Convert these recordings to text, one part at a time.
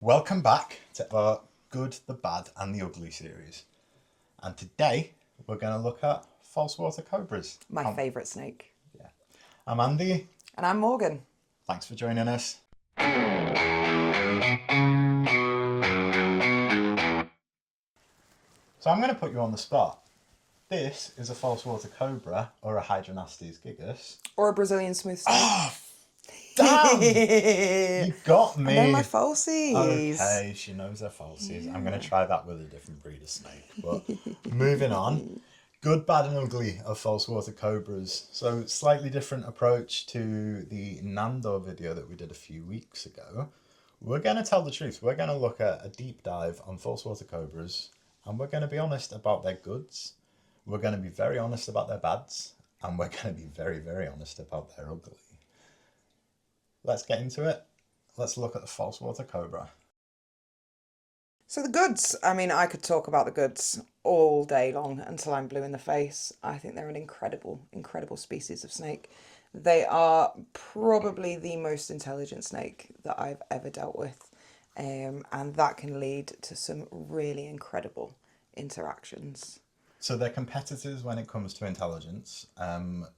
Welcome back to our Good, the Bad and the Ugly series. And today we're going to look at False Water Cobras. My favourite snake. Yeah. I'm Andy. And I'm Morgan. Thanks for joining us. So I'm going to put you on the spot. This is a False Water Cobra or a Hydranastes gigas. Or a Brazilian smooth snake. Oh, damn! You got me. I know my falsies. Okay, she knows her falsies. Yeah. I'm going to try that with a different breed of snake. But moving on. Good, bad and ugly of False Water Cobras. So slightly different approach to the Nando video that we did a few weeks ago. We're going to tell the truth. We're going to look at a deep dive on False Water Cobras. And we're going to be honest about their goods. We're going to be very honest about their bads. And we're going to be very, very honest about their ugly. Let's get into it. Let's look at the False Water Cobra. So the goods, I mean, I could talk about the goods all day long until I'm blue in the face. I think they're an incredible, incredible species of snake. They are probably the most intelligent snake that I've ever dealt with. And that can lead to some really incredible interactions. So their competitors when it comes to intelligence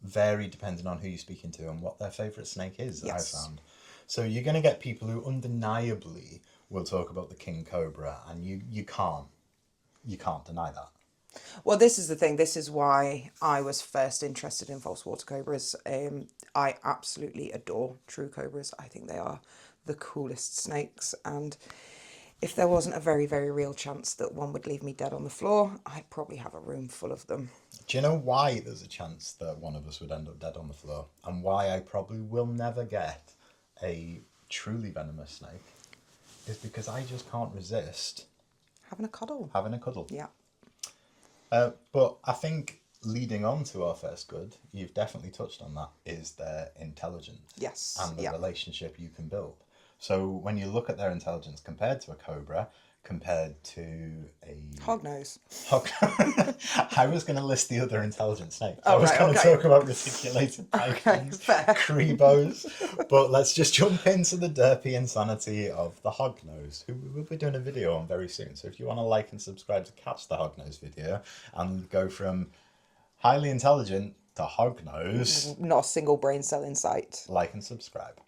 vary depending on who you're speaking to and what their favourite snake is, yes. I found. So you're going to get people who undeniably will talk about the king cobra, and you can't deny that. Well, this is the thing. This is why I was first interested in false water cobras. I absolutely adore true cobras. I think they are the coolest snakes, and if there wasn't a very, very real chance that one would leave me dead on the floor, I'd probably have a room full of them. Do you know why there's a chance that one of us would end up dead on the floor? And why I probably will never get a truly venomous snake? Is because I just can't resist having a cuddle. Yeah. But I think leading on to our first good, you've definitely touched on that, is their intelligence. Yes. And the relationship you can build. So when you look at their intelligence compared to a cobra, compared to a hognose. I was going to list the other intelligent snakes. I was going to talk about reticulated pythons, Cribos, but let's just jump into the derpy insanity of the hognose, who we'll be doing a video on very soon. So if you want to like and subscribe to catch the hognose video and go from highly intelligent to hognose, not a single brain cell in sight, like and subscribe.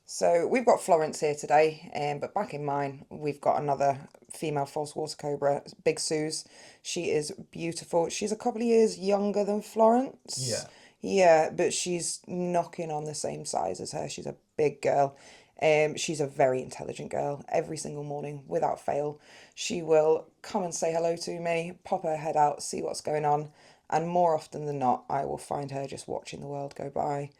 So we've got Florence here today, but back in mine, we've got another female false water cobra, Big Suze. She is beautiful. She's a couple of years younger than Florence. Yeah. Yeah, but she's knocking on the same size as her. She's a big girl. She's a very intelligent girl. Every single morning, without fail, she will come and say hello to me, pop her head out, see what's going on. And more often than not, I will find her just watching the world go by.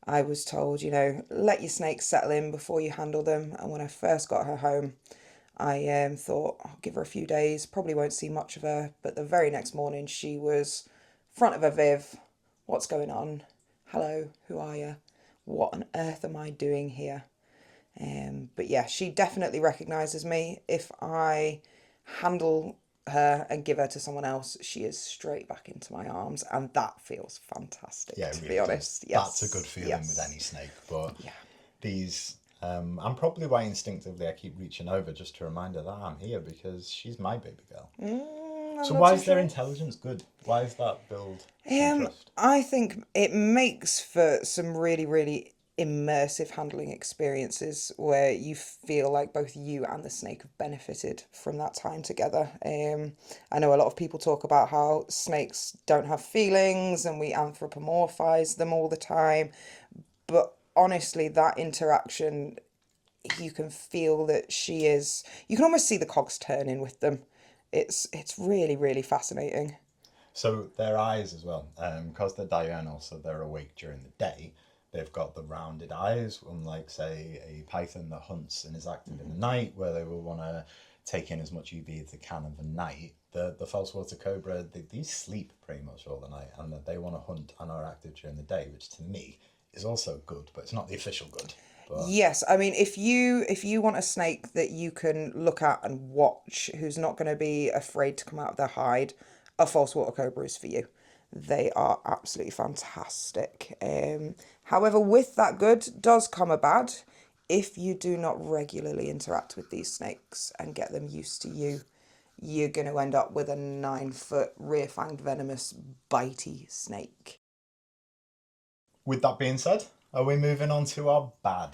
I was told, let your snakes settle in before you handle them. And when I first got her home, I thought, I'll give her a few days, probably won't see much of her. But the very next morning, she was front of her Viv. What's going on? Hello, who are you? What on earth am I doing here? But yeah, she definitely recognises me. If I handle her and give her to someone else, she is straight back into my arms, and that feels fantastic. Yeah, to be honest. Yes. That's a good feeling with any snake. But yeah, these and probably why instinctively I keep reaching over just to remind her that I'm here, because she's my baby girl. So why is their intelligence good? Why is that build trust? I think it makes for some really, really immersive handling experiences where you feel like both you and the snake have benefited from that time together. I know a lot of people talk about how snakes don't have feelings and we anthropomorphize them all the time, but honestly, that interaction, you can feel that you can almost see the cogs turning with them. It's really, really fascinating. So their eyes as well, because they're diurnal, so they're awake during the day. They've got the rounded eyes, unlike, say, a python that hunts and is active in the night, where they will want to take in as much UV as they can in the night. The false water cobra, these sleep pretty much all the night, and they want to hunt and are active during the day, which to me is also good, but it's not the official good. But yes, I mean, if you want a snake that you can look at and watch, who's not going to be afraid to come out of their hide, a false water cobra is for you. They are absolutely fantastic. However, with that good does come a bad. if you do not regularly interact with these snakes and get them used to you, you're going to end up with a 9-foot rear-fanged venomous bitey snake. With that being said, are we moving on to our bad?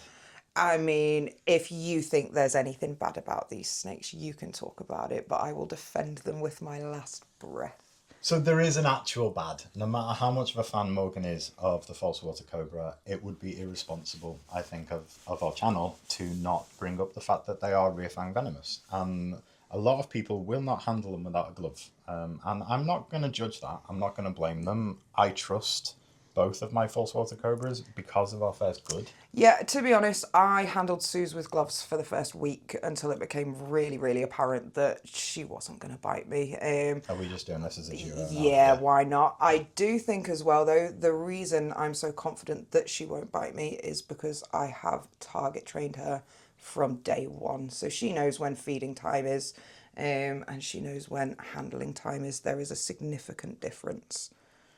I mean, if you think there's anything bad about these snakes, you can talk about it, but I will defend them with my last breath. So there is an actual bad. No matter how much of a fan Morgan is of the False Water Cobra, it would be irresponsible, I think, of our channel to not bring up the fact that they are rear-fanged venomous. A lot of people will not handle them without a glove. And I'm not going to judge that. I'm not going to blame them. I trust both of my False Water Cobras because of our first good. Yeah, to be honest, I handled Suze with gloves for the first week until it became really, really apparent that she wasn't going to bite me. Are we just doing this as a duo? Yeah, why not? I do think as well, though, the reason I'm so confident that she won't bite me is because I have target trained her from day one. So she knows when feeding time is, and she knows when handling time is. There is a significant difference.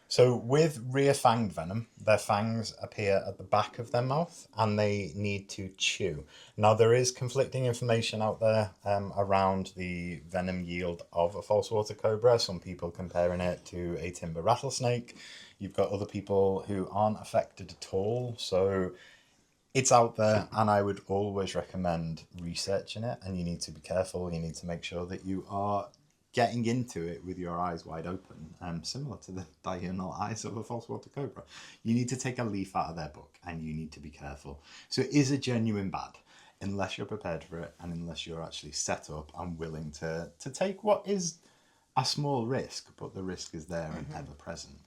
So with rear-fanged venom, their fangs appear at the back of their mouth and they need to chew. Now there is conflicting information out there around the venom yield of a False Water Cobra. Some people comparing it to a timber rattlesnake. You've got other people who aren't affected at all. So it's out there, and I would always recommend researching it, and you need to be careful. You need to make sure that you are getting into it with your eyes wide open, similar to the diurnal eyes of a False Water Cobra. You need to take a leaf out of their book and you need to be careful. So it is a genuine bad, unless you're prepared for it and unless you're actually set up and willing to take what is a small risk, but the risk is there and ever present.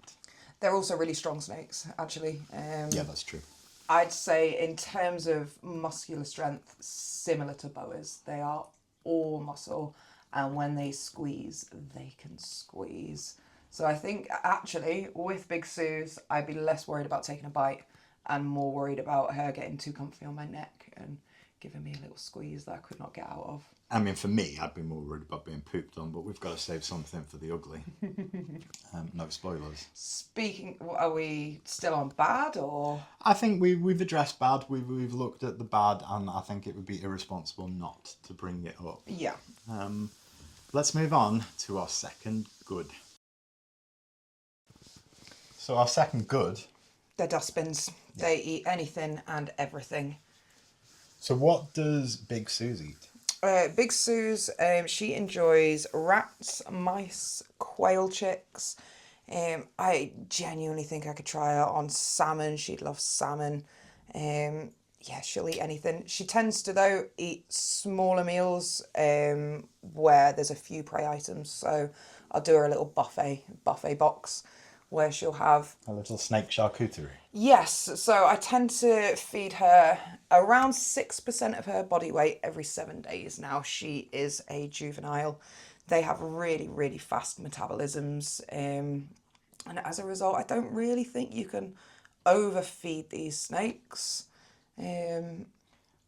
They're also really strong snakes, actually. Yeah, that's true. I'd say in terms of muscular strength, similar to boas, they are all muscle. And when they squeeze, they can squeeze. So I think actually with Big Suze, I'd be less worried about taking a bite and more worried about her getting too comfy on my neck and giving me a little squeeze that I could not get out of. I mean, for me, I'd be more worried about being pooped on, but we've got to save something for the ugly. No spoilers. Speaking, are we still on bad or? I think we've addressed bad. We've looked at the bad, and I think it would be irresponsible not to bring it up. Yeah. Let's move on to our second good. So our second good. They're dustbins. Yeah. They eat anything and everything. So what does Big Suze eat? Big Suze, she enjoys rats, mice, quail chicks. I genuinely think I could try her on salmon. She'd love salmon. Yeah, she'll eat anything. She tends to, though, eat smaller meals where there's a few prey items. So I'll do her a little buffet box where she'll have... a little snake charcuterie. Yes, so I tend to feed her around 6% of her body weight every 7 days now. She is a juvenile. They have really, really fast metabolisms. And as a result, I don't really think you can overfeed these snakes.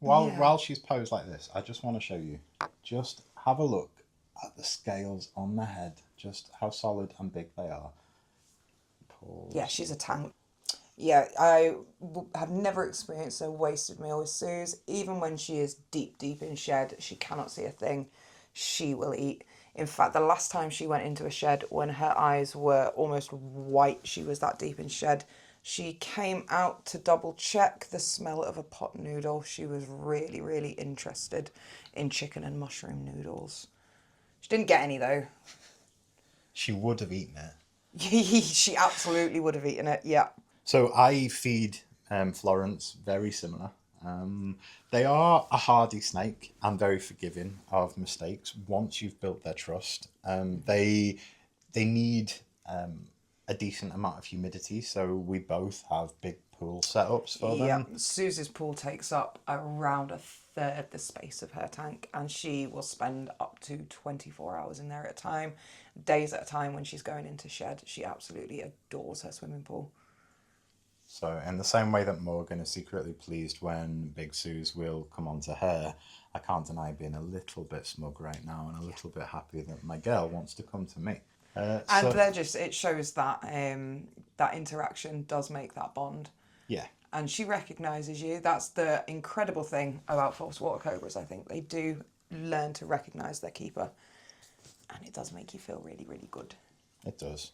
While she's posed like this, I just want to show you. Just have a look at the scales on the head. Just how solid and big they are. Pause. Yeah, she's a tank. Yeah, I have never experienced a wasted meal with Suze. Even when she is deep in shed, she cannot see a thing. She will eat. In fact, the last time she went into a shed when her eyes were almost white, she was that deep in shed, she came out to double check the smell of a pot noodle. She was really, really interested in chicken and mushroom noodles. She didn't get any though. She would have eaten it. She absolutely would have eaten it, yeah. So I feed Florence very similar. They are a hardy snake and very forgiving of mistakes once you've built their trust. They need a decent amount of humidity, so we both have big pool setups for them. Yeah, Suze's pool takes up around a third the space of her tank, and she will spend up to 24 hours in there at a time, days at a time when she's going into shed. She absolutely adores her swimming pool. So in the same way that Morgan is secretly pleased when Big Suze will come on to her, I can't deny being a little bit smug right now and a little bit happy that my girl wants to come to me. And they're just, it shows that that interaction does make that bond. Yeah. and she recognises you. That's the incredible thing about false water cobras. I think they do learn to recognise their keeper, and it does make you feel really, really good. It does.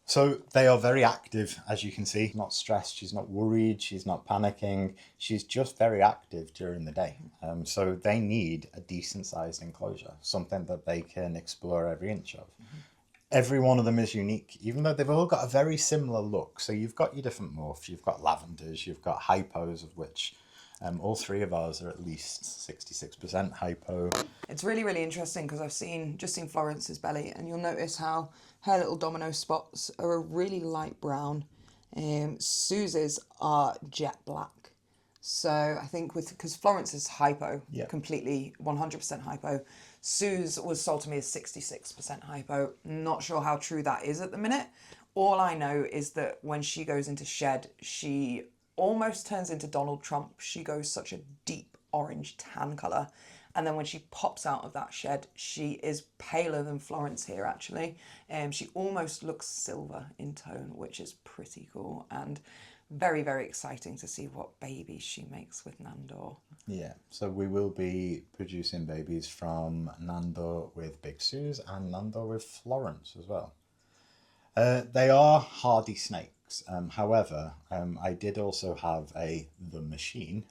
So they are very active, as you can see. Not stressed, she's not worried, she's not panicking. She's just very active during the day. So they need a decent sized enclosure, something that they can explore every inch of. Every one of them is unique, even though they've all got a very similar look. So you've got your different morphs, you've got lavenders, you've got hypos, of which all three of ours are at least 66% hypo. It's really, really interesting because I've just seen Florence's belly, and you'll notice how her little domino spots are a really light brown. Suze's are jet black. So I think because Florence is hypo, completely 100% hypo. Suze was sold to me as 66% hypo. Not sure how true that is at the minute. All I know is that when she goes into shed, she almost turns into Donald Trump. She goes such a deep orange tan colour. And then when she pops out of that shed, she is paler than Florence here, actually. She almost looks silver in tone, which is pretty cool. And very, very exciting to see what babies she makes with Nandor. Yeah, so we will be producing babies from Nandor with Big Suze and Nandor with Florence as well. They are hardy snakes. However, I did also have the machine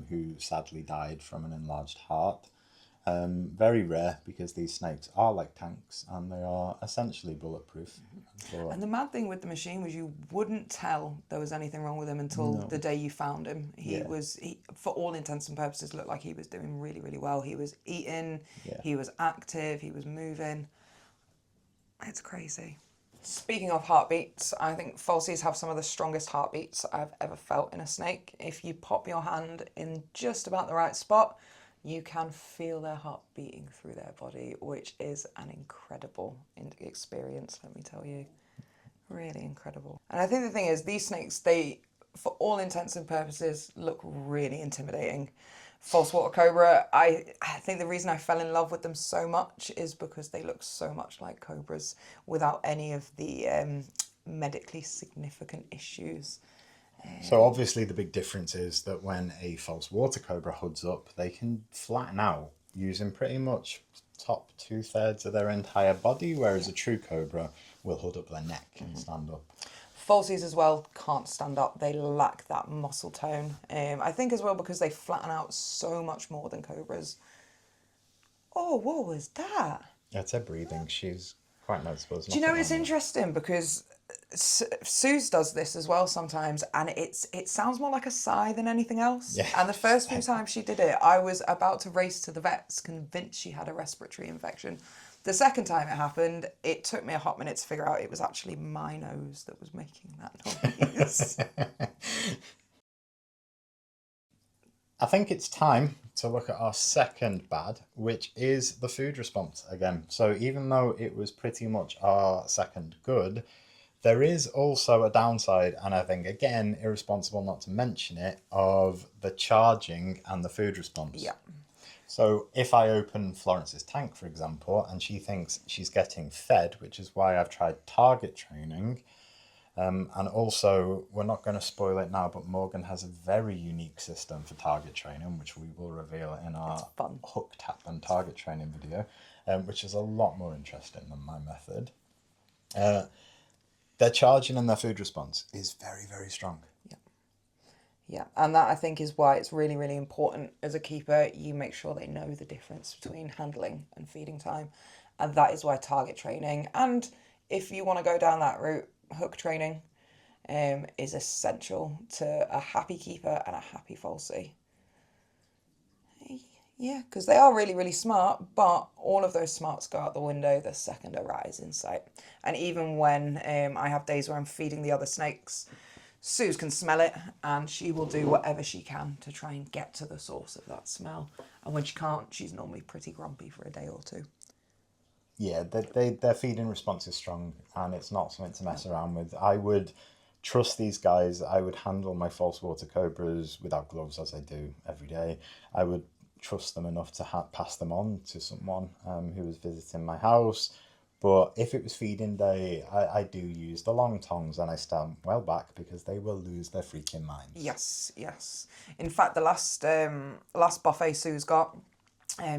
who sadly died from an enlarged heart. Very rare because these snakes are like tanks and they are essentially bulletproof. And the mad thing with the machine was you wouldn't tell there was anything wrong with him until the day you found him. He for all intents and purposes, looked like he was doing really, really well. He was eating, he was active, he was moving. It's crazy. Speaking of heartbeats, I think falsies have some of the strongest heartbeats I've ever felt in a snake. If you pop your hand in just about the right spot, you can feel their heart beating through their body, which is an incredible experience, let me tell you. Really incredible. And I think the thing is, these snakes, they, for all intents and purposes, look really intimidating. False Water Cobra, I think the reason I fell in love with them so much is because they look so much like cobras without any of the medically significant issues. So obviously the big difference is that when a false water cobra hoods up, they can flatten out using pretty much top 2/3 of their entire body, whereas a true cobra will hood up their neck and stand up. Falsies as well can't stand up. They lack that muscle tone. I think as well because they flatten out so much more than cobras. Oh, what was that? That's her breathing. She's quite noticeable. Do you know, it's interesting because Suze does this as well sometimes, and it sounds more like a sigh than anything else. Yeah. And the first few times she did it, I was about to race to the vets, convinced she had a respiratory infection. The second time it happened, it took me a hot minute to figure out it was actually my nose that was making that noise. I think it's time to look at our second bad, which is the food response again. So even though it was pretty much our second good, there is also a downside, and I think, again, irresponsible not to mention it, of the charging and the food response. Yeah. So if I open Florence's tank, for example, and she thinks she's getting fed, which is why I've tried target training, and also, we're not going to spoil it now, but Morgan has a very unique system for target training, which we will reveal in our hook tap and target training video, which is a lot more interesting than my method. Their charging and their food response is very, very strong. Yeah, and that I think is why it's really, really important as a keeper, you make sure they know the difference between handling and feeding time. And that is why target training, and if you want to go down that route, hook training is essential to a happy keeper and a happy falsie. Yeah, because they are really, really smart, but all of those smarts go out the window the second a rat is in sight. And even when I have days where I'm feeding the other snakes, Suze can smell it, and she will do whatever she can to try and get to the source of that smell. And when she can't, she's normally pretty grumpy for a day or two. Yeah, their feeding response is strong, and it's not something to mess around with. I would trust these guys. I would handle my false water cobras without gloves, as I do every day. I would trust them enough to pass them on to someone who was visiting my house. But if it was feeding day, I do use the long tongs and I stand well back because they will lose their freaking minds. Yes, yes. In fact, the last buffet Sue's got,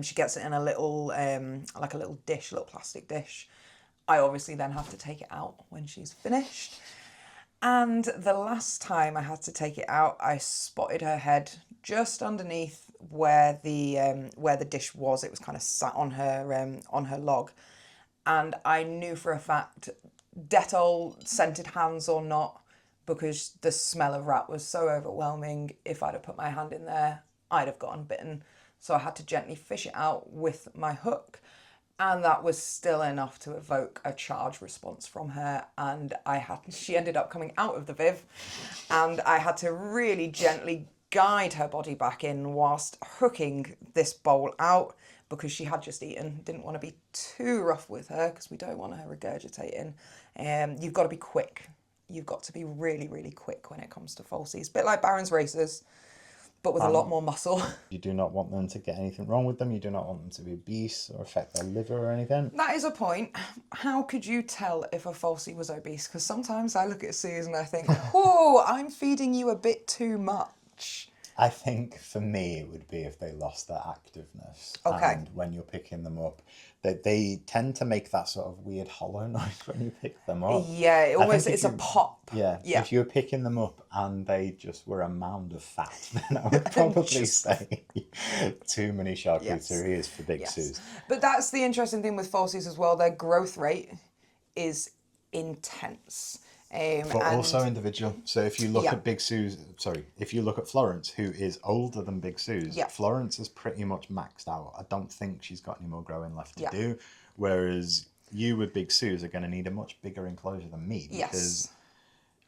she gets it in a little like a little dish, a little plastic dish. I obviously then have to take it out when she's finished. And the last time I had to take it out, I spotted her head just underneath where the dish was. It was kind of sat on her log, and I knew for a fact, Dettol scented hands or not, because the smell of rat was so overwhelming. If I'd have put my hand in there, I'd have gotten bitten. So I had to gently fish it out with my hook, and that was still enough to evoke a charge response from her. And she ended up coming out of the viv, and I had to really gently guide her body back in whilst hooking this bowl out, because she had just eaten. Didn't want to be too rough with her because we don't want her regurgitating. You've got to be quick. You've got to be really, really quick when it comes to falsies. Bit like Baron's racers, but with a lot more muscle. You do not want them to get anything wrong with them. You do not want them to be obese or affect their liver or anything. That is a point. How could you tell if a falsie was obese? Because sometimes I look at Suze and I think, oh, I'm feeding you a bit too much. I think for me it would be if they lost their activeness. Okay. And when you're picking them up, they tend to make that sort of weird hollow noise when you pick them up. Yeah, it's a pop. Yeah. If you were picking them up and they just were a mound of fat, then I would probably say too many charcuterias for big Suze. But that's the interesting thing with falsies as well. Their growth rate is intense. But also individual. So if you look at if you look at Florence, who is older than Big Suze, Florence is pretty much maxed out. I don't think she's got any more growing left to do. Whereas you with Big Suze are going to need a much bigger enclosure than me, because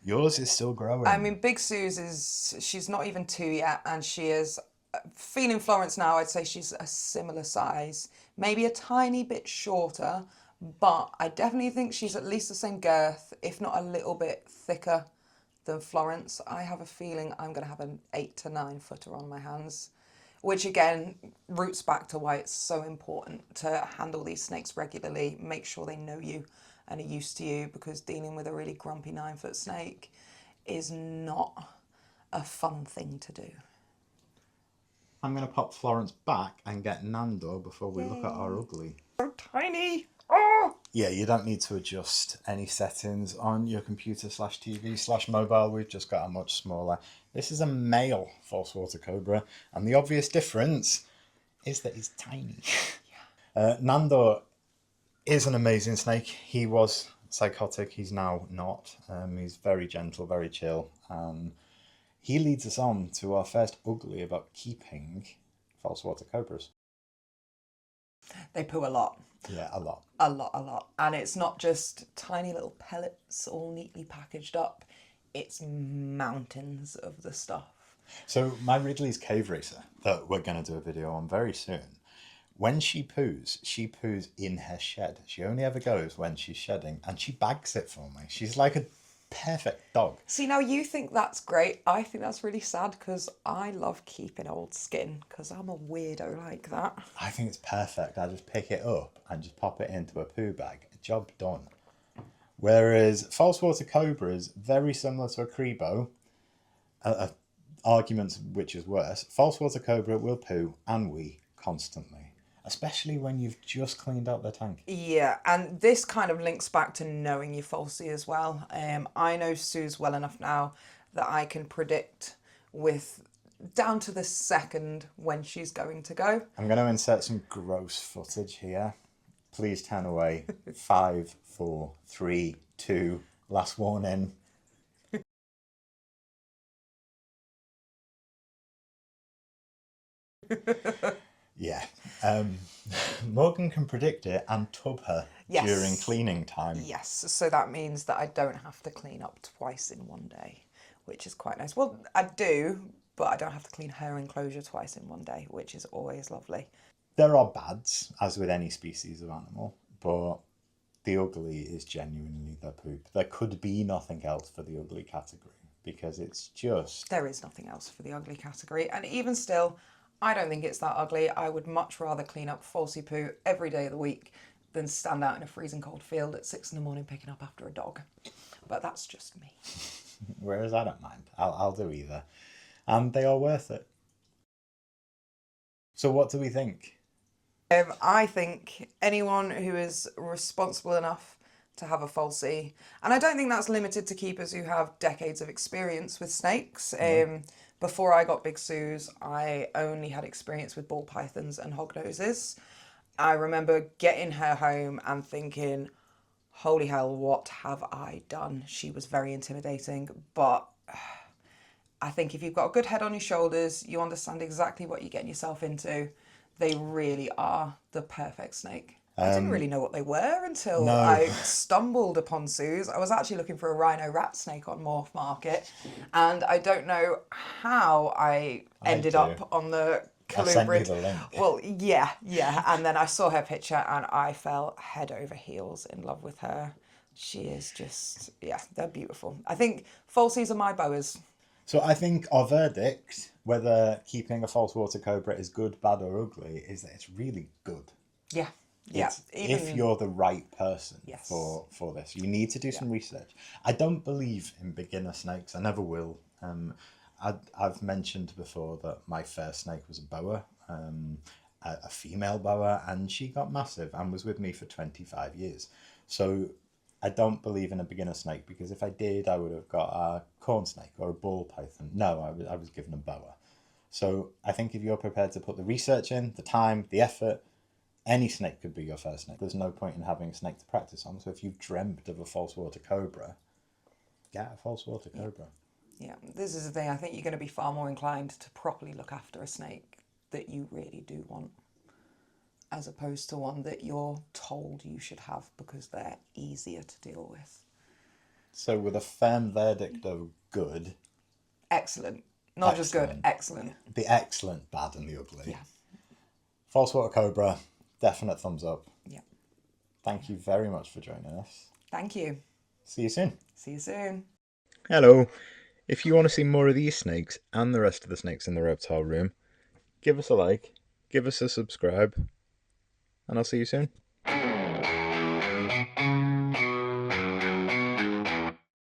yours is still growing. I mean, Big Suze she's not even 2 yet, and she is, feeling Florence now, I'd say she's a similar size, maybe a tiny bit shorter, but I definitely think she's at least the same girth, if not a little bit thicker than Florence. I have a feeling I'm going to have an 8 to 9 footer on my hands, which again roots back to why it's so important to handle these snakes regularly, make sure they know you and are used to you, because dealing with a really grumpy 9-foot snake is not a fun thing to do. I'm going to pop Florence back and get Nando before we look at our ugly. So tiny! Oh! Yeah, you don't need to adjust any settings on your computer/TV/mobile. We've just got a much smaller. This is a male False Water Cobra, and the obvious difference is that he's tiny. Nando is an amazing snake. He was psychotic. He's now not. He's very gentle, very chill. He leads us on to our first ugly about keeping False Water Cobras. They poo a lot. Yeah, a lot. A lot. And it's not just tiny little pellets all neatly packaged up. It's mountains of the stuff. So my Ridley's Cave Racer, that we're going to do a video on very soon, when she poos in her shed. She only ever goes when she's shedding, and she bags it for me. She's like a perfect dog. See, now you think that's great. I think that's really sad, because I love keeping old skin, because I'm a weirdo like that. I think it's perfect. I just pick it up and just pop it into a poo bag. Job done. Whereas False Water Cobra is very similar to a Cribo. Arguments which is worse. False Water Cobra will poo and wee constantly, especially when you've just cleaned out the tank. Yeah, and this kind of links back to knowing your falsie as well. I know Suze well enough now that I can predict with down to the second when she's going to go. I'm going to insert some gross footage here. Please turn away. 5, 4, 3, 2, last warning. Yeah. Morgan can predict it and tub her during cleaning time. Yes, so that means that I don't have to clean up twice in one day, which is quite nice. Well, I do, but I don't have to clean her enclosure twice in one day, which is always lovely. There are bads, as with any species of animal, but the ugly is genuinely their poop. There could be nothing else for the ugly category, because it's just... There is nothing else for the ugly category, and even still, I don't think it's that ugly. I would much rather clean up falsie poo every day of the week than stand out in a freezing cold field at 6 a.m. picking up after a dog. But that's just me. Whereas I don't mind. I'll do either. And they are worth it. So what do we think? I think anyone who is responsible enough to have a falsie, and I don't think that's limited to keepers who have decades of experience with snakes. Before I got Big Sue's, I only had experience with ball pythons and hognoses. I remember getting her home and thinking, holy hell, what have I done? She was very intimidating, but I think if you've got a good head on your shoulders, you understand exactly what you're getting yourself into, they really are the perfect snake. I didn't really know what they were until I stumbled upon Sue's. I was actually looking for a rhino rat snake on Morph Market, and I don't know how I ended up on the I sent you colubrid. the link. Well, yeah. And then I saw her picture and I fell head over heels in love with her. She is just, they're beautiful. I think falsies are my boas. So I think our verdict, whether keeping a false water cobra is good, bad or ugly, is that it's really good. Yeah. If you're the right person Yes. for this, you need to do some research. I don't believe in beginner snakes. I never will. I've mentioned before that my first snake was a boa, a female boa, and she got massive and was with me for 25 years. So I don't believe in a beginner snake, because if I did, I would have got a corn snake or a ball python. No, I was given a boa. So I think if you're prepared to put the research in, the time, the effort, any snake could be your first snake. There's no point in having a snake to practice on. So if you've dreamt of a false water cobra, get a false water cobra. Yeah, this is the thing. I think you're going to be far more inclined to properly look after a snake that you really do want, as opposed to one that you're told you should have because they're easier to deal with. So with a firm verdict of good. Excellent. Not just good, excellent. The excellent, bad and the ugly. Yeah. False water cobra, definite thumbs up. Yeah. Thank you very much for joining us. Thank you. See you soon. See you soon. Hello. If you want to see more of these snakes and the rest of the snakes in the reptile room, give us a like, give us a subscribe, and I'll see you soon.